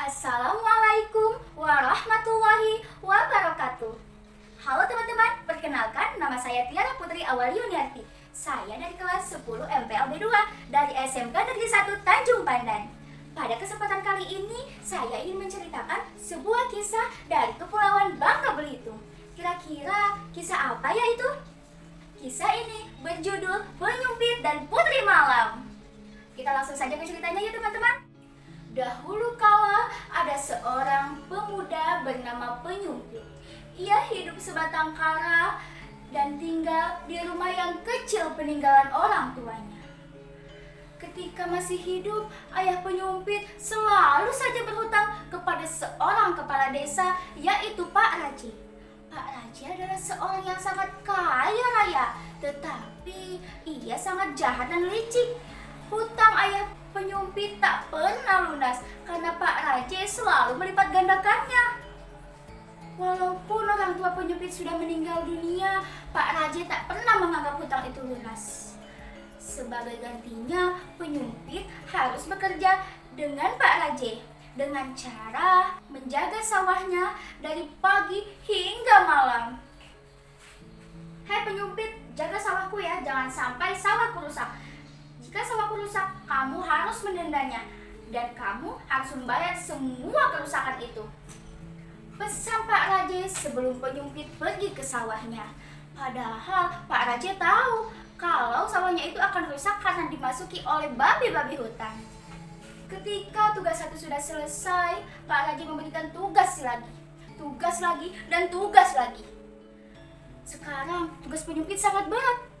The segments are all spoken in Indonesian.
Assalamualaikum warahmatullahi wabarakatuh. Halo teman-teman, perkenalkan nama saya Tiara Putri Awal Yuniarti. Saya dari kelas 10 MPLB 2 dari SMK Negeri 1 Tanjung Pandan. Pada kesempatan kali ini, saya ingin menceritakan sebuah kisah dari Kepulauan Bangka Belitung. Kira-kira kisah apa ya itu? Kisah ini berjudul Penyumpit dan Putri Malam. Kita langsung saja ke ceritanya ya teman-teman. Dahulu kala ada seorang pemuda bernama Penyumpit. Ia hidup sebatang kara dan tinggal di rumah yang kecil peninggalan orang tuanya. Ketika masih hidup, ayah Penyumpit selalu saja berhutang kepada seorang kepala desa, yaitu Pak Raji. Pak Raji adalah seorang yang sangat kaya raya, tetapi ia sangat jahat dan licik. Hutang ayah Penyumpit tak pernah lunas karena Pak Raje selalu melipat gandakannya. Walaupun orang tua Penyumpit sudah meninggal dunia, Pak Raje tak pernah menganggap hutang itu lunas. Sebagai gantinya, Penyumpit harus bekerja dengan Pak Raje dengan cara menjaga sawahnya dari pagi hingga malam. Hei Penyumpit, jaga sawahku ya, jangan sampai sawahku rusak. Jika sawahku rusak, kamu harus mendendanya dan kamu harus membayar semua kerusakan itu. Pesan Pak Raje sebelum Penyumpit pergi ke sawahnya. Padahal Pak Raje tahu kalau sawahnya itu akan rusak karena dimasuki oleh babi-babi hutan. Ketika tugas satu sudah selesai, Pak Raje memberikan tugas lagi, dan tugas lagi. Sekarang tugas Penyumpit sangat berat.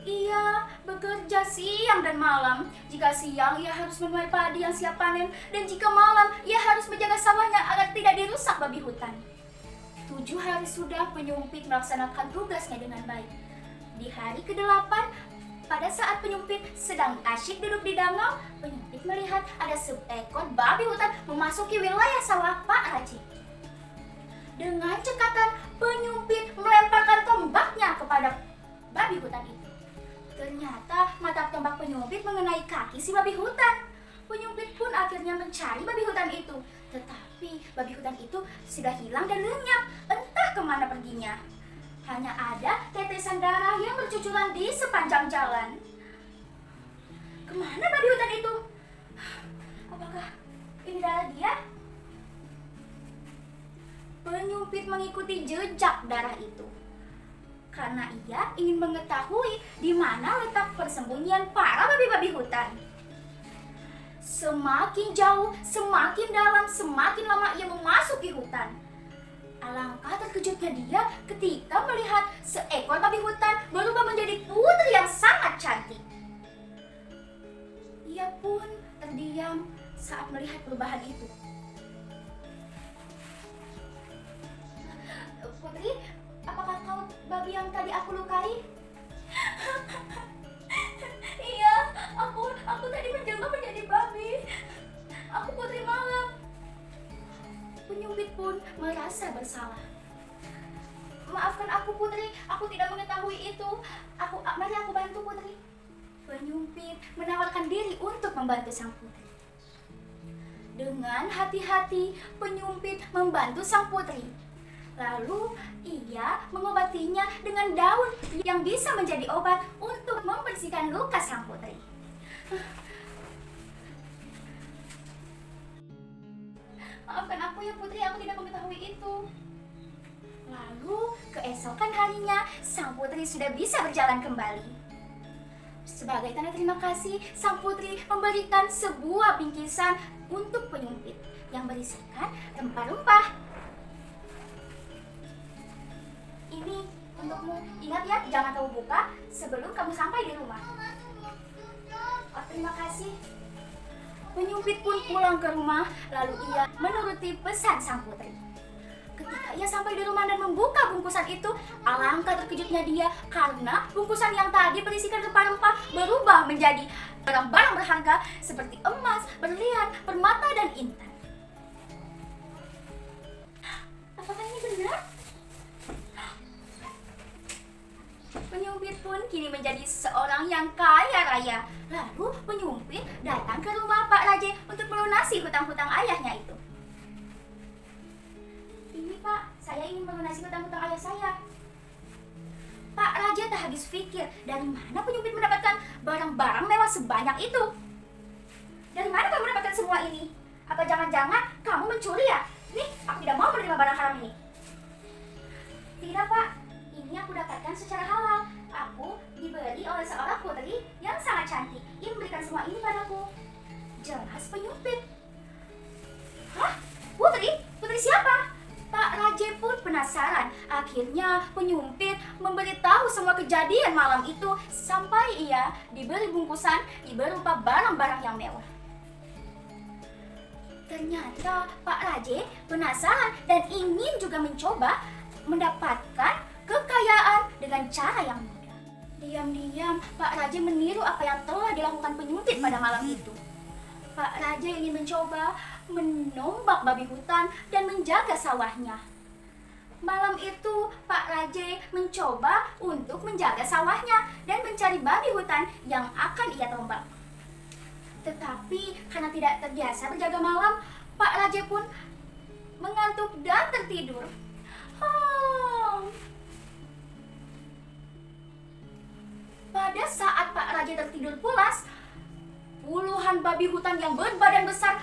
Ia bekerja siang dan malam. Jika siang, ia harus menuai padi yang siap panen, dan jika malam, ia harus menjaga sawahnya agar tidak dirusak babi hutan. 7 hari sudah Penyumpit melaksanakan tugasnya dengan baik. Di hari ke-8, pada saat Penyumpit sedang asyik duduk di danau, Penyumpit melihat ada seekor babi hutan memasuki wilayah sawah Pak Raji. Dengan cekatan, Penyumpit melemparkan tombaknya kepada babi hutan itu. Ternyata mata tombak Penyumpit mengenai kaki si babi hutan. Penyumpit pun akhirnya mencari babi hutan itu. Tetapi babi hutan itu sudah hilang dan lenyap, entah kemana perginya. Hanya ada tetesan darah yang bercucuran di sepanjang jalan. Kemana babi hutan itu? Apakah ini darah dia? Penyumpit mengikuti jejak darah itu karena ia ingin mengetahui di mana letak persembunyian para babi-babi hutan. Semakin jauh, semakin dalam, semakin lama ia memasuki hutan. Alangkah terkejutnya dia ketika melihat seekor babi hutan berubah menjadi putri yang sangat cantik. Ia pun terdiam saat melihat perubahan itu. Putri, apakah kau babi yang tadi aku lukai? Iya, aku tadi menjelma menjadi babi. Aku Putri Malam. Penyumpit pun merasa bersalah. Maafkan aku Putri, aku tidak mengetahui itu. Mari aku bantu Putri. Penyumpit menawarkan diri untuk membantu sang putri. Dengan hati-hati, Penyumpit membantu sang putri. Lalu ia mengobatinya dengan daun yang bisa menjadi obat untuk membersihkan luka sang putri. Maafkan aku ya Putri, aku tidak mengetahui itu. Lalu keesokan harinya sang putri sudah bisa berjalan kembali. Sebagai tanda terima kasih, sang putri memberikan sebuah bingkisan untuk Penyumpit yang berisikan rempah-rempah. Ini untukmu, ingat ya, jangan kamu buka sebelum kamu sampai di rumah. Oh, terima kasih. Penyumpit pun pulang ke rumah, lalu ia menuruti pesan sang putri. Ketika ia sampai di rumah dan membuka bungkusan itu, alangkah terkejutnya dia karena bungkusan yang tadi berisikan rempah-rempah berubah menjadi barang-barang berharga seperti emas, berlian, permata, dan intan. Apakah ini benar? Penyumpit pun kini menjadi seorang yang kaya raya. Lalu penyumpit datang ke rumah Pak Raje untuk melunasi hutang-hutang ayahnya itu. Ini Pak, saya ingin melunasi hutang-hutang ayah saya. Pak Raja tak habis pikir, dari mana penyumpit mendapatkan barang-barang mewah sebanyak itu? Dari mana kamu mendapatkan semua ini? Apa jangan-jangan kamu mencuri ya? Nih, aku tidak mau menerima barang haram ini. Tidak Pak, ini aku dapatkan secara halal. Aku diberi oleh seorang putri yang sangat cantik. Ia memberikan semua ini padaku. Jelas penyumpit. Hah? Putri? Putri siapa? Pak Raje pun penasaran. Akhirnya penyumpit memberitahu semua kejadian malam itu sampai ia diberi bungkusan berupa barang-barang yang mewah. Ternyata Pak Raje penasaran dan ingin juga mencoba mendapatkan kekayaan dengan cara yang mudah. Diam-diam Pak Raje meniru apa yang telah dilakukan penyumpit pada malam itu. Pak Raje ingin mencoba menombak babi hutan dan menjaga sawahnya. Malam itu Pak Raje mencoba untuk menjaga sawahnya dan mencari babi hutan yang akan ia tombak. Tetapi karena tidak terbiasa berjaga malam, Pak Raje pun mengantuk dan tertidur. Pada saat Pak Raje tertidur pulas, puluhan babi hutan yang berbadan besar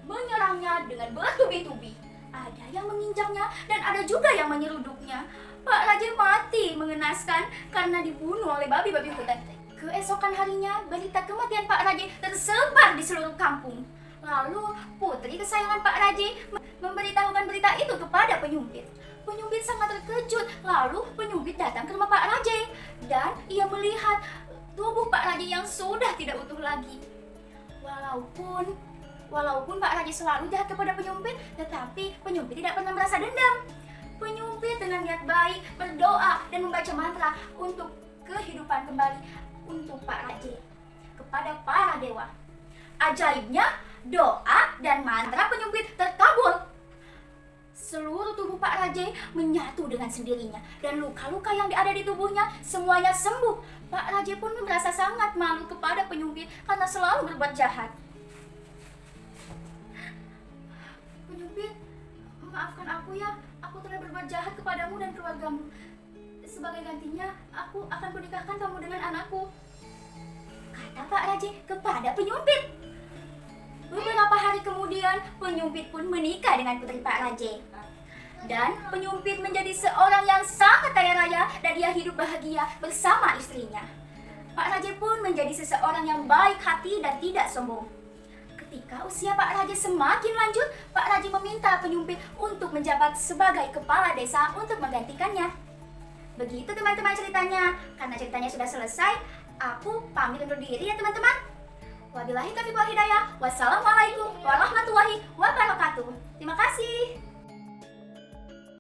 menyerangnya dengan bertubi-tubi. Ada yang menginjaknya dan ada juga yang menyeruduknya. Pak Raje mati mengenaskan karena dibunuh oleh babi-babi hutan. Keesokan harinya, berita kematian Pak Raje tersebar di seluruh kampung. Lalu putri kesayangan Pak Raje memberitahukan berita itu kepada penyumpit. Penyumpit sangat terkejut. Lalu penyumpit datang ke rumah Pak Raje dan ia melihat tubuh Pak Raje yang sudah tidak utuh lagi. Walaupun Pak Raje selalu jahat kepada penyumpit, tetapi penyumpit tidak pernah merasa dendam. Penyumpit dengan niat baik berdoa dan membaca mantra untuk kehidupan kembali untuk Pak Raje kepada para dewa. Ajaibnya, doa dan mantra penyumpit terkabul. Seluruh tubuh Pak Raje menyatu dengan sendirinya dan luka-luka yang ada di tubuhnya semuanya sembuh. Pak Raje pun merasa sangat malu kepada penyumpit karena selalu berbuat jahat. Penyumpit, maafkan aku ya, aku telah berbuat jahat kepadamu dan keluargamu. Sebagai gantinya, aku akan menikahkan kamu dengan anakku, kata Pak Raje kepada penyumpit. Beberapa hari kemudian, penyumpit pun menikah dengan putri Pak Raje. Dan penyumpit menjadi seorang yang sangat kaya raya dan ia hidup bahagia bersama istrinya. Pak Raje pun menjadi seseorang yang baik hati dan tidak sombong. Ketika usia Pak Raje semakin lanjut, Pak Raje meminta penyumpit untuk menjabat sebagai kepala desa untuk menggantikannya. Begitu teman-teman ceritanya. Karena ceritanya sudah selesai, aku pamit undur diri ya teman-teman. Wabillahi taufiq wal hidayah. Wassalamualaikum.